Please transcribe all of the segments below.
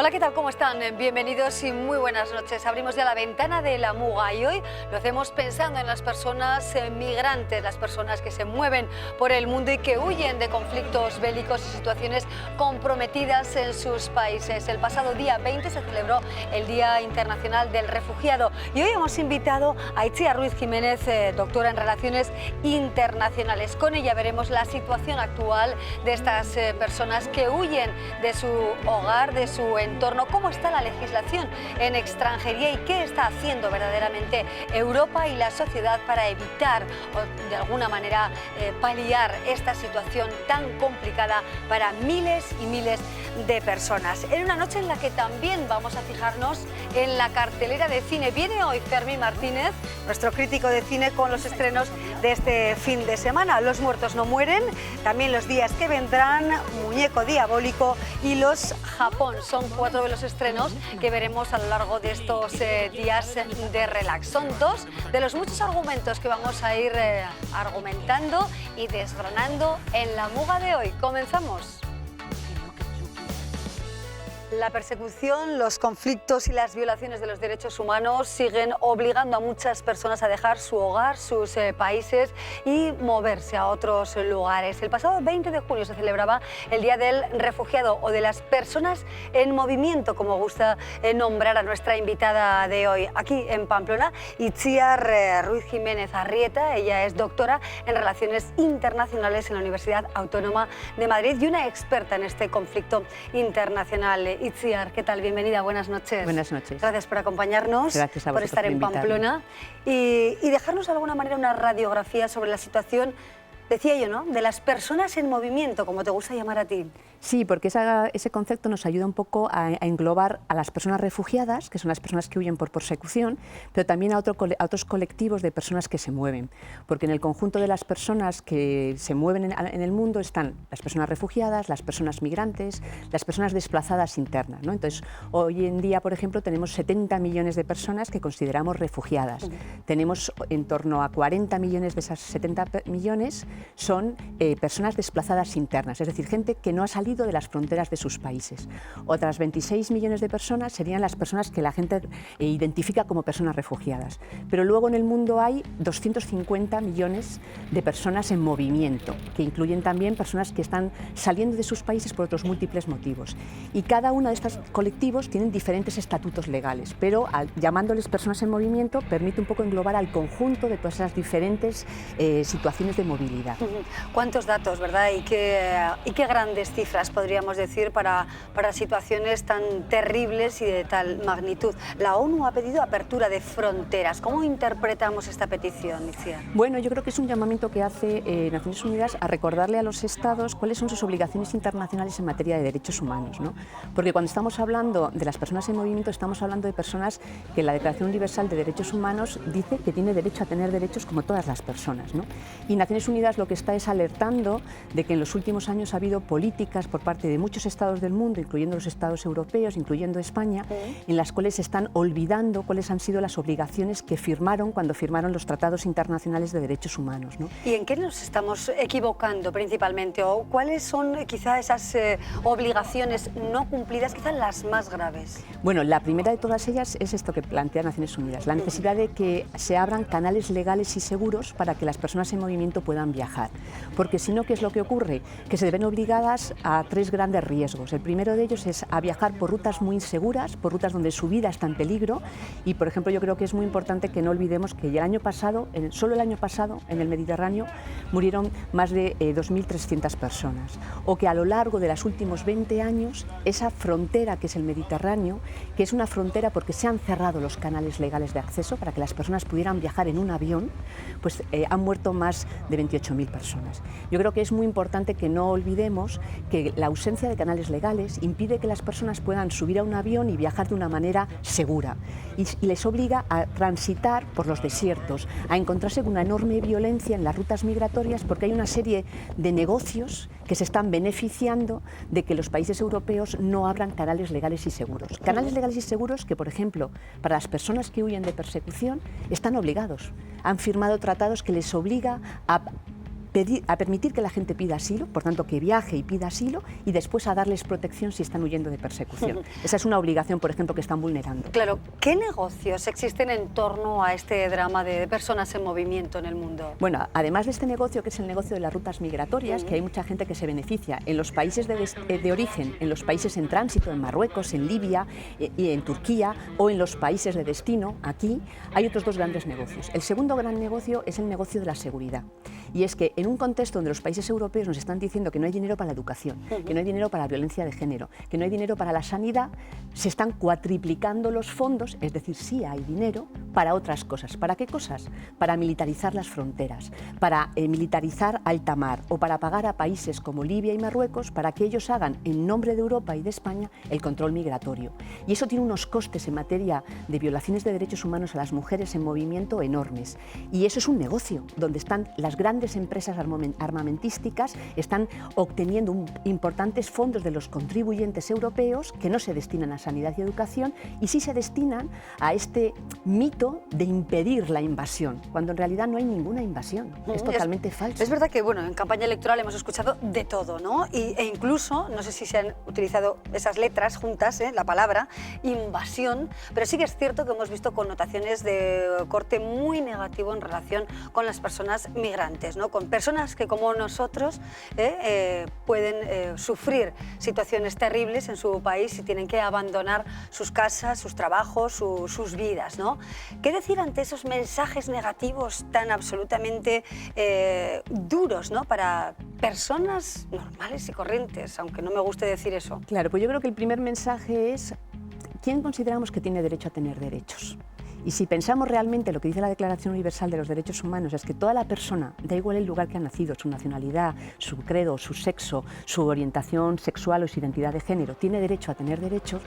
Hola, ¿qué tal? ¿Cómo están? Bienvenidos y muy buenas noches. Abrimos ya la ventana de la Muga y hoy lo hacemos pensando en las personas migrantes, las personas que se mueven por el mundo y que huyen de conflictos bélicos y situaciones comprometidas en sus países. El pasado día 20 se celebró el Día Internacional del Refugiado y hoy hemos invitado a Itziar Ruiz Jiménez, doctora en Relaciones Internacionales. Con ella veremos la situación actual de estas personas que huyen de su hogar, de su entorno, cómo está la legislación en extranjería y qué está haciendo verdaderamente Europa y la sociedad para evitar o de alguna manera paliar esta situación tan complicada para miles y miles de personas. En una noche en la que también vamos a fijarnos en la cartelera de cine. Viene hoy Fermín Martínez, nuestro crítico de cine, con los estrenos de este fin de semana. Los muertos no mueren, también Los días que vendrán, Muñeco diabólico y Los Japón. Son 4 de los estrenos que veremos a lo largo de estos días de relax. Son 2 de los muchos argumentos que vamos a ir argumentando y desgranando en la Muga de hoy. Comenzamos. La persecución, los conflictos y las violaciones de los derechos humanos siguen obligando a muchas personas a dejar su hogar, sus países y moverse a otros lugares. El pasado 20 de junio se celebraba el Día del Refugiado o de las personas en movimiento, como gusta nombrar a nuestra invitada de hoy. Aquí en Pamplona, Itziar Ruiz Jiménez Arrieta. Ella es doctora en Relaciones Internacionales en la Universidad Autónoma de Madrid y una experta en este conflicto internacional. Itziar, ¿qué tal? Bienvenida, buenas noches. Buenas noches. Gracias por acompañarnos, gracias a por estar en Pamplona y dejarnos de alguna manera una radiografía sobre la situación, decía yo, ¿no?, de las personas en movimiento, como te gusta llamar a ti. Sí, porque ese concepto nos ayuda un poco a englobar a las personas refugiadas, que son las personas que huyen por persecución, pero también a otros colectivos de personas que se mueven. Porque en el conjunto de las personas que se mueven en el mundo están las personas refugiadas, las personas migrantes, las personas desplazadas internas, ¿no? Entonces, hoy en día, por ejemplo, tenemos 70 millones de personas que consideramos refugiadas. Tenemos en torno a 40 millones de esas 70 millones son personas desplazadas internas, es decir, gente que no ha salido de las fronteras de sus países. Otras 26 millones de personas serían las personas que la gente identifica como personas refugiadas. Pero luego en el mundo hay 250 millones de personas en movimiento, que incluyen también personas que están saliendo de sus países por otros múltiples motivos. Y cada uno de estos colectivos tienen diferentes estatutos legales, pero llamándoles personas en movimiento permite un poco englobar al conjunto de todas esas diferentes situaciones de movilidad. ¿Cuántos datos, verdad? Y qué grandes cifras podríamos decir para situaciones tan terribles y de tal magnitud. La ONU ha pedido apertura de fronteras. ¿Cómo interpretamos esta petición, Itziar? Bueno, yo creo que es un llamamiento que hace Naciones Unidas a recordarle a los Estados cuáles son sus obligaciones internacionales en materia de derechos humanos, ¿no? Porque cuando estamos hablando de las personas en movimiento, estamos hablando de personas que la Declaración Universal de Derechos Humanos dice que tiene derecho a tener derechos como todas las personas, ¿no? Y Naciones Unidas lo que está es alertando de que en los últimos años ha habido políticas por parte de muchos estados del mundo, incluyendo los estados europeos, incluyendo España, en las cuales se están olvidando cuáles han sido las obligaciones que firmaron cuando firmaron los tratados internacionales de derechos humanos, ¿no? ¿Y en qué nos estamos equivocando principalmente? ¿O cuáles son quizá esas obligaciones no cumplidas, quizá las más graves? Bueno, la primera de todas ellas es esto que plantea Naciones Unidas, la necesidad de que se abran canales legales y seguros para que las personas en movimiento puedan viajar. Porque si no, ¿qué es lo que ocurre? Que se ven obligadas a 3 grandes riesgos. El primero de ellos es a viajar por rutas muy inseguras, por rutas donde su vida está en peligro y, por ejemplo, yo creo que es muy importante que no olvidemos que el año pasado, solo el año pasado, en el Mediterráneo murieron más de 2.300 personas, o que a lo largo de los últimos 20 años esa frontera que es el Mediterráneo, que es una frontera porque se han cerrado los canales legales de acceso para que las personas pudieran viajar en un avión, pues han muerto más de 28.000 personas. Yo creo que es muy importante que no olvidemos que la ausencia de canales legales impide que las personas puedan subir a un avión y viajar de una manera segura y les obliga a transitar por los desiertos, a encontrarse con una enorme violencia en las rutas migratorias porque hay una serie de negocios que se están beneficiando de que los países europeos no abran canales legales y seguros. Canales legales y seguros que, por ejemplo, para las personas que huyen de persecución están obligados. Han firmado tratados que les obliga a a permitir que la gente pida asilo, por tanto que viaje y pida asilo, y después a darles protección si están huyendo de persecución. Esa es una obligación, por ejemplo, que están vulnerando. Claro, ¿qué negocios existen en torno a este drama de personas en movimiento en el mundo? Bueno, además de este negocio, que es el negocio de las rutas migratorias, que hay mucha gente que se beneficia en los países de origen, en los países en tránsito, en Marruecos, en Libia y en Turquía, o en los países de destino, aquí, hay otros dos grandes negocios. El segundo gran negocio es el negocio de la seguridad. Y es que en un contexto donde los países europeos nos están diciendo que no hay dinero para la educación, que no hay dinero para la violencia de género, que no hay dinero para la sanidad, se están cuatriplicando los fondos, es decir, sí hay dinero para otras cosas. ¿Para qué cosas? Para militarizar las fronteras, para militarizar alta mar o para pagar a países como Libia y Marruecos para que ellos hagan en nombre de Europa y de España el control migratorio. Y eso tiene unos costes en materia de violaciones de derechos humanos a las mujeres en movimiento enormes. Y eso es un negocio donde están las grandes empresas armamentísticas, están obteniendo importantes fondos de los contribuyentes europeos que no se destinan a sanidad y educación y sí se destinan a este mito de impedir la invasión, cuando en realidad no hay ninguna invasión, es totalmente falso. Es verdad que bueno, en campaña electoral hemos escuchado de todo, ¿no? E incluso, no sé si se han utilizado esas letras juntas, la palabra invasión, pero sí que es cierto que hemos visto connotaciones de corte muy negativo en relación con las personas migrantes, ¿no? Con personas que como nosotros pueden sufrir situaciones terribles en su país y tienen que abandonar sus casas, sus trabajos, sus vidas, ¿no? ¿Qué decir ante esos mensajes negativos tan absolutamente duros, ¿no? Para personas normales y corrientes, aunque no me guste decir eso? Claro, pues yo creo que el primer mensaje es ¿quién consideramos que tiene derecho a tener derechos? Y si pensamos realmente lo que dice la Declaración Universal de los Derechos Humanos, es que toda la persona, da igual el lugar que ha nacido, su nacionalidad, su credo, su sexo, su orientación sexual o su identidad de género, tiene derecho a tener derechos,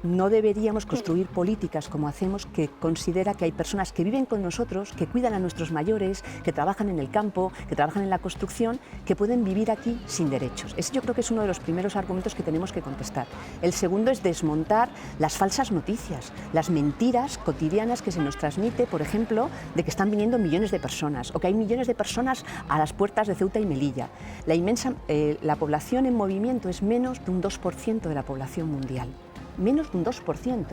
no deberíamos construir políticas como hacemos que considera que hay personas que viven con nosotros, que cuidan a nuestros mayores, que trabajan en el campo, que trabajan en la construcción, que pueden vivir aquí sin derechos. Ese yo creo que es uno de los primeros argumentos que tenemos que contestar. El segundo es desmontar las falsas noticias, las mentiras cotidianas que se nos transmite, por ejemplo, de que están viniendo millones de personas o que hay millones de personas a las puertas de Ceuta y Melilla. La población en movimiento es menos de un 2% de la población mundial. Menos de un 2%.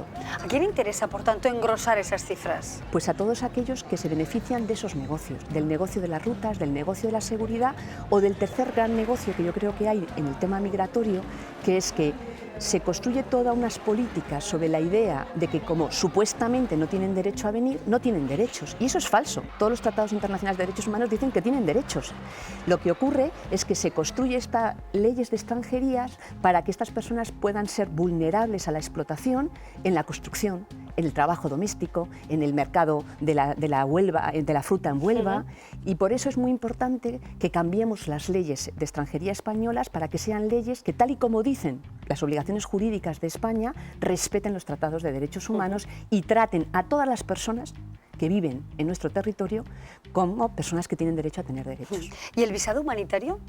¿A quién interesa, por tanto, engrosar esas cifras? Pues a todos aquellos que se benefician de esos negocios, del negocio de las rutas, del negocio de la seguridad o del tercer gran negocio que yo creo que hay en el tema migratorio, que es que se construye todas unas políticas sobre la idea de que como supuestamente no tienen derecho a venir, no tienen derechos. Y eso es falso. Todos los tratados internacionales de derechos humanos dicen que tienen derechos. Lo que ocurre es que se construye estas leyes de extranjerías para que estas personas puedan ser vulnerables a la explotación en la construcción, en el trabajo doméstico, en el mercado de la fruta en Huelva, y por eso es muy importante que cambiemos las leyes de extranjería españolas para que sean leyes que, tal y como dicen las obligaciones jurídicas de España, respeten los tratados de derechos humanos y traten a todas las personas que viven en nuestro territorio como personas que tienen derecho a tener derechos. ¿Y el visado humanitario?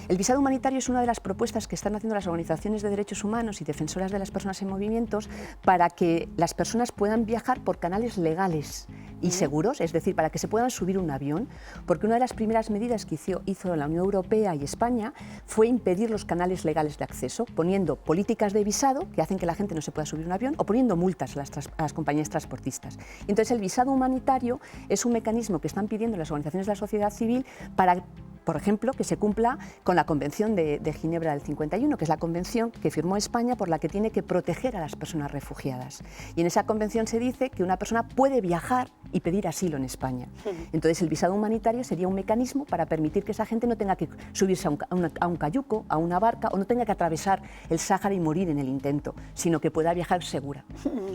El visado humanitario es una de las propuestas que están haciendo las organizaciones de derechos humanos y defensoras de las personas en movimientos para que las personas puedan viajar por canales legales y seguros, es decir, para que se puedan subir un avión, porque una de las primeras medidas que hizo la Unión Europea y España fue impedir los canales legales de acceso, poniendo políticas de visado que hacen que la gente no se pueda subir un avión o poniendo multas a las compañías transportistas. Entonces, el visado humanitario es un mecanismo que están pidiendo las organizaciones de la sociedad civil para, por ejemplo, que se cumpla con la Convención de Ginebra del 51, que es la convención que firmó España por la que tiene que proteger a las personas refugiadas. Y en esa convención se dice que una persona puede viajar y pedir asilo en España. Entonces, el visado humanitario sería un mecanismo para permitir que esa gente no tenga que subirse a un cayuco, a una barca, o no tenga que atravesar el Sáhara y morir en el intento, sino que pueda viajar segura.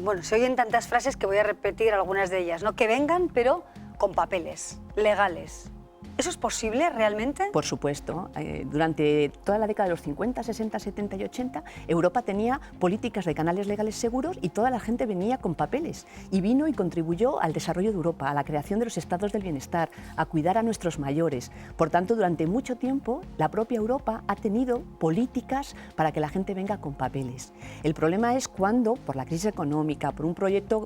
Bueno, se oyen tantas frases que voy a repetir algunas de ellas, ¿no? Que vengan, pero con papeles legales. ¿Eso es posible realmente? Por supuesto. Durante toda la década de los 50, 60, 70 y 80, Europa tenía políticas de canales legales seguros y toda la gente venía con papeles. Y vino y contribuyó al desarrollo de Europa, a la creación de los estados del bienestar, a cuidar a nuestros mayores. Por tanto, durante mucho tiempo, la propia Europa ha tenido políticas para que la gente venga con papeles. El problema es cuando, por la crisis económica, por un proyecto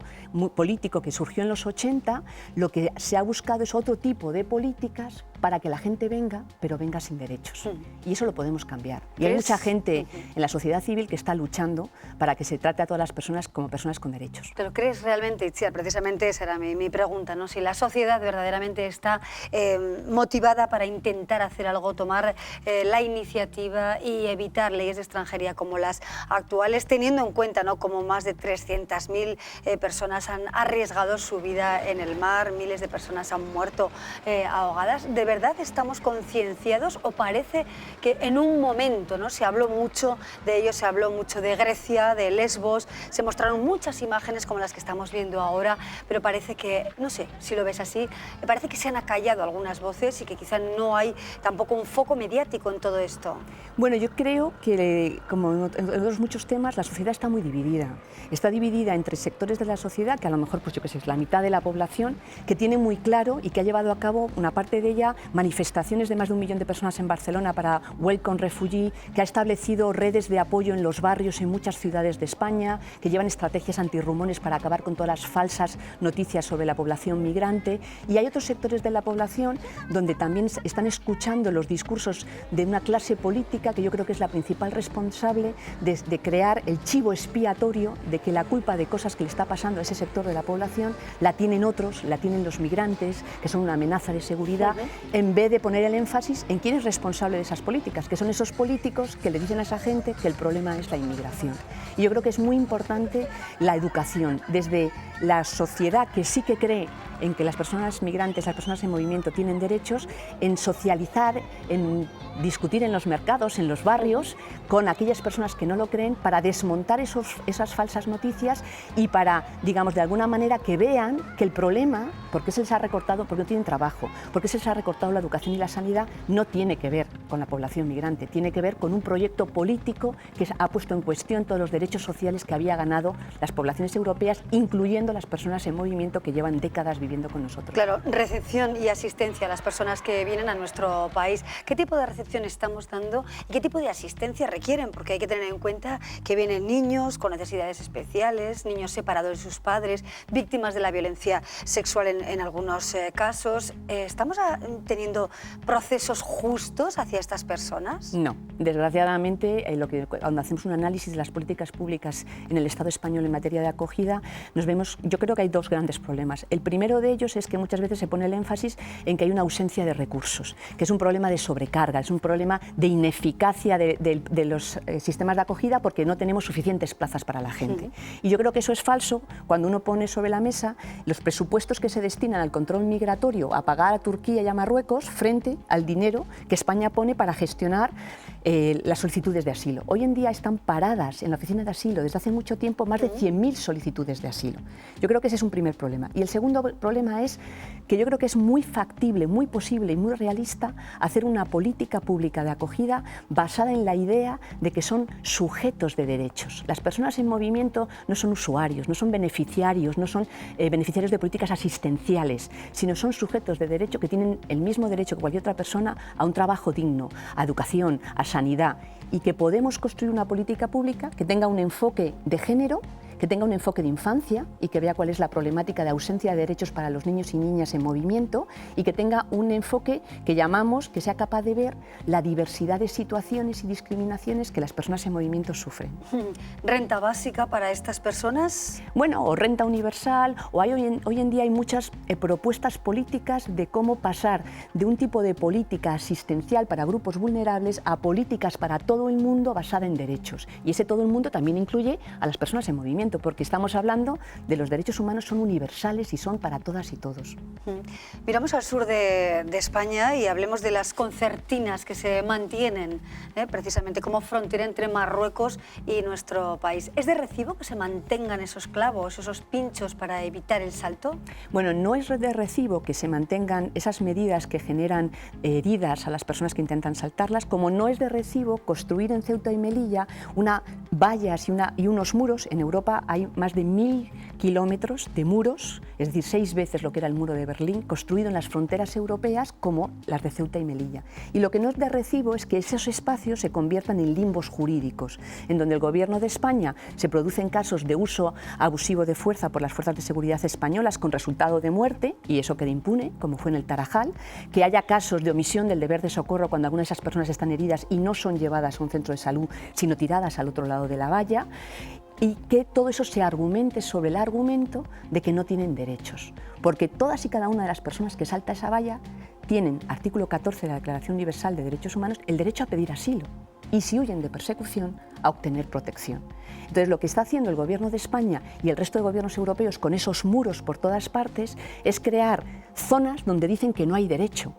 político que surgió en los 80, lo que se ha buscado es otro tipo de políticas para que la gente venga, pero venga sin derechos. Y eso lo podemos cambiar. Y hay mucha gente en la sociedad civil que está luchando para que se trate a todas las personas como personas con derechos. ¿Te lo crees realmente, Itziar? Precisamente esa era mi pregunta, ¿no? Si la sociedad verdaderamente está motivada para intentar hacer algo, tomar la iniciativa y evitar leyes de extranjería como las actuales, teniendo en cuenta, ¿no?, como más de 300.000 personas han arriesgado su vida en el mar, miles de personas han muerto ahogadas. ¿De verdad estamos concienciados o parece que en un momento, ¿no?, se habló mucho de ello, se habló mucho de Grecia, de Lesbos, se mostraron muchas imágenes como las que estamos viendo ahora, pero parece que, no sé si lo ves así, me parece que se han acallado algunas voces y que quizá no hay tampoco un foco mediático en todo esto? Bueno, yo creo que, como en otros muchos temas, la sociedad está muy dividida. Está dividida entre sectores de la sociedad, que a lo mejor, pues yo qué sé, es la mitad de la población, que tiene muy claro y que ha llevado a cabo, una parte de ella, manifestaciones de más de 1 millón de personas en Barcelona para Welcome Refugee, que ha establecido redes de apoyo en los barrios en muchas ciudades de España, que llevan estrategias antirrumones para acabar con todas las falsas noticias sobre la población migrante. Y hay otros sectores de la población donde también están escuchando los discursos de una clase política que yo creo que es la principal responsable de crear el chivo expiatorio de que la culpa de cosas que le está pasando a ese sector de la población la tienen otros, la tienen los migrantes, que son una amenaza de seguridad, en vez de poner el énfasis en quién es responsable de esas políticas, que son esos políticos que le dicen a esa gente que el problema es la inmigración. Y yo creo que es muy importante la educación, desde la sociedad que sí que cree en que las personas migrantes, las personas en movimiento tienen derechos, en socializar, en discutir en los mercados, en los barrios, con aquellas personas que no lo creen, para desmontar esas falsas noticias y para, digamos, de alguna manera que vean que el problema, porque se les ha recortado, porque no tienen trabajo, porque se les ha recortado la educación y la sanidad, no tiene que ver con la población migrante, tiene que ver con un proyecto político que ha puesto en cuestión todos los derechos sociales que había ganado las poblaciones europeas, incluyendo las personas en movimiento que llevan décadas viviendo con nosotros. Claro, recepción y asistencia a las personas que vienen a nuestro país. ¿Qué tipo de recepción estamos dando y qué tipo de asistencia requieren? Porque hay que tener en cuenta que vienen niños con necesidades especiales, niños separados de sus padres, víctimas de la violencia sexual en algunos casos. ¿Estamos teniendo procesos justos hacia estas personas? No, desgraciadamente, cuando hacemos un análisis de las políticas públicas en el Estado español en materia de acogida, nos vemos, yo creo que hay dos grandes problemas. El primero de ellos es que muchas veces se pone el énfasis en que hay una ausencia de recursos, que es un problema de sobrecarga, es un problema de ineficacia de los sistemas de acogida porque no tenemos suficientes plazas para la gente. Y yo creo que eso es falso cuando uno pone sobre la mesa los presupuestos que se destinan al control migratorio, a pagar a Turquía y a Marruecos, frente al dinero que España pone para gestionar las solicitudes de asilo. Hoy en día están paradas en la oficina de asilo desde hace mucho tiempo más de 100.000 solicitudes de asilo. Yo creo que ese es un primer problema. Y el segundo problema es que yo creo que es muy factible, muy posible y muy realista hacer una política pública de acogida basada en la idea de que son sujetos de derechos. Las personas en movimiento no son usuarios, no son beneficiarios, no son beneficiarios de políticas asistenciales, sino son sujetos de derecho que tienen el mismo derecho que cualquier otra persona a un trabajo digno, a educación, a sanidad, y que podemos construir una política pública que tenga un enfoque de género, que tenga un enfoque de infancia y que vea cuál es la problemática de ausencia de derechos para los niños y niñas en movimiento, y que tenga un enfoque que llamamos, que sea capaz de ver la diversidad de situaciones y discriminaciones que las personas en movimiento sufren. ¿Renta básica para estas personas? Bueno, o renta universal, o hoy en día hay muchas propuestas políticas de cómo pasar de un tipo de política asistencial para grupos vulnerables a políticas para todo el mundo basada en derechos. Y ese todo el mundo también incluye a las personas en movimiento, porque estamos hablando de los derechos humanos, son universales y son para todas y todos. Miramos al sur de España y hablemos de las concertinas que se mantienen precisamente como frontera entre Marruecos y nuestro país. ¿Es de recibo que se mantengan esos clavos, esos pinchos para evitar el salto? Bueno, no es de recibo que se mantengan esas medidas que generan heridas a las personas que intentan saltarlas, como no es de recibo construir en Ceuta y Melilla vallas y unos muros. En Europa Europa hay más de 1000 kilómetros de muros, es decir, 6 veces lo que era el muro de Berlín, construido en las fronteras europeas como las de Ceuta y Melilla. Y lo que no es de recibo es que esos espacios se conviertan en limbos jurídicos, en donde el Gobierno de España se producen casos de uso abusivo de fuerza por las fuerzas de seguridad españolas con resultado de muerte, y eso queda impune, como fue en el Tarajal, que haya casos de omisión del deber de socorro cuando algunas de esas personas están heridas y no son llevadas a un centro de salud, sino tiradas al otro lado de la valla, y que todo eso se argumente sobre el argumento de que no tienen derechos, porque todas y cada una de las personas que salta esa valla tienen, artículo 14 de la Declaración Universal de Derechos Humanos, el derecho a pedir asilo y, si huyen de persecución, a obtener protección. Entonces, lo que está haciendo el Gobierno de España y el resto de gobiernos europeos con esos muros por todas partes es crear zonas donde dicen que no hay derecho,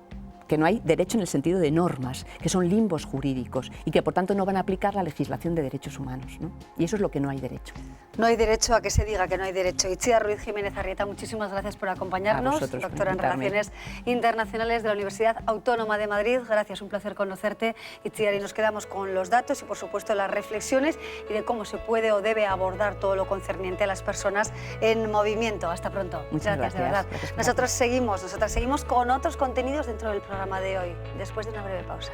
que no hay derecho en el sentido de normas, que son limbos jurídicos y que por tanto no van a aplicar la legislación de derechos humanos, ¿no? Y eso es lo que no hay derecho. No hay derecho a que se diga que no hay derecho. Itziar Ruiz Jiménez Arrieta, muchísimas gracias por acompañarnos, doctora en Relaciones Internacionales de la Universidad Autónoma de Madrid. Gracias, un placer conocerte, Itziar, y nos quedamos con los datos y por supuesto las reflexiones y de cómo se puede o debe abordar todo lo concerniente a las personas en movimiento. Hasta pronto. Muchas gracias, de verdad. Nosotras seguimos con otros contenidos dentro del programa de hoy, después de una breve pausa.